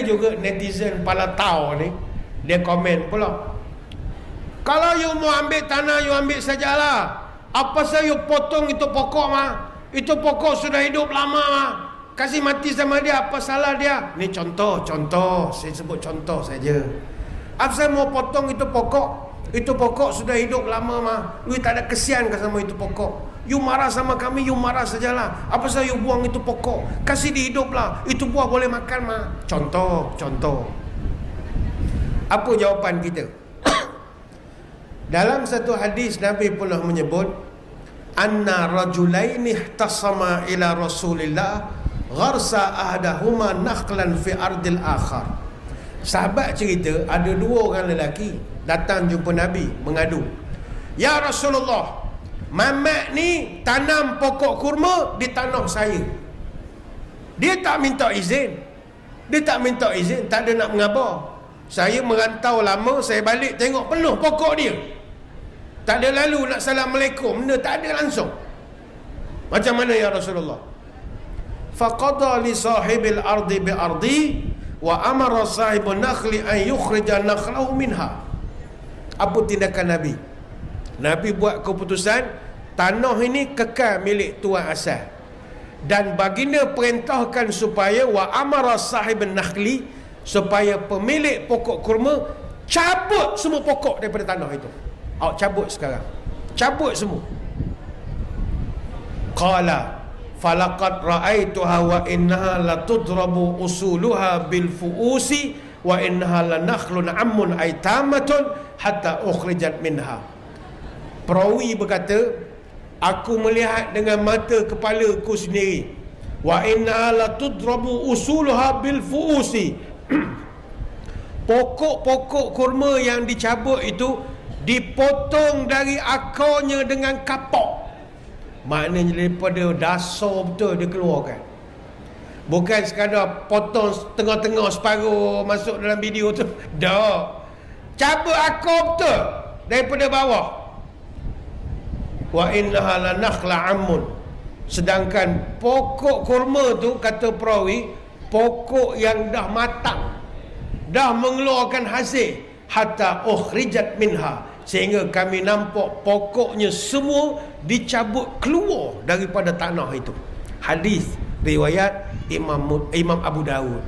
Juga netizen pala tau ni, dia komen pula, kalau you mau ambil tanah, you ambil sajalah. Apa saya you potong itu pokok mah? Itu pokok sudah hidup lama mah. Kasih mati sama dia, apa salah dia? Ni contoh, saya sebut contoh saja. Apa saya mau potong itu pokok? Itu pokok sudah hidup lama mah. You tak ada kesian ke sama itu pokok? You marah sama kami, you marah sajalah. Apa saya you buang itu pokok? Kasih dihiduplah. Itu buah boleh makan mah. Contoh. Apa jawapan kita? Dalam satu hadis Nabi pernah menyebut, anna rajulaini ihtasama ila Rasulillah gharsa ahdahuma nakhlan fi ardil akhar. Sahabat cerita, ada dua orang lelaki datang jumpa Nabi mengadu, ya Rasulullah, Mamat ni tanam pokok kurma di tanah saya. Dia tak minta izin, tak ada nak mengabar. Saya merantau lama, saya balik tengok penuh pokok dia. Tak ada lalu nak Assalamualaikum, benda tak ada langsung. Macam mana ya Rasulullah? Faqada li sahibil ardi bi ardi wa amara sahibun nakhli an yukhrija nakhlahu minha. Apa tindakan Nabi? Nabi buat keputusan, tanah ini kekal milik tuan asal, dan baginda perintahkan supaya wa amara sahibun nakhli, supaya pemilik pokok kurma cabut semua pokok daripada tanah itu. Cabut sekarang, cabut semua. Qala falaqad ra'aituha wa innaha latudrabu usuluha bil fuusi wa innaha lanakhlun ammun aitamatun hatta ukhrijat minha. Perawi berkata, aku melihat dengan mata kepalaku sendiri, wa innaha latudrabu usuluha bil fuusi. Pokok-pokok kurma yang dicabut itu dipotong dari akarnya dengan kapak. Maknanya daripada dasar betul dia keluarkan. Bukan sekadar potong tengah-tengah separuh masuk dalam video tu. Dah, cabut akar betul daripada bawah. Wa innaha lanakhla ammun. Sedangkan pokok kurma tu, kata perawi, pokok yang dah matang, dah mengeluarkan hasil, hatta ukhrijat minha, sehingga kami nampak pokoknya semua dicabut keluar daripada tanah itu. Hadis riwayat Imam Abu Dawud.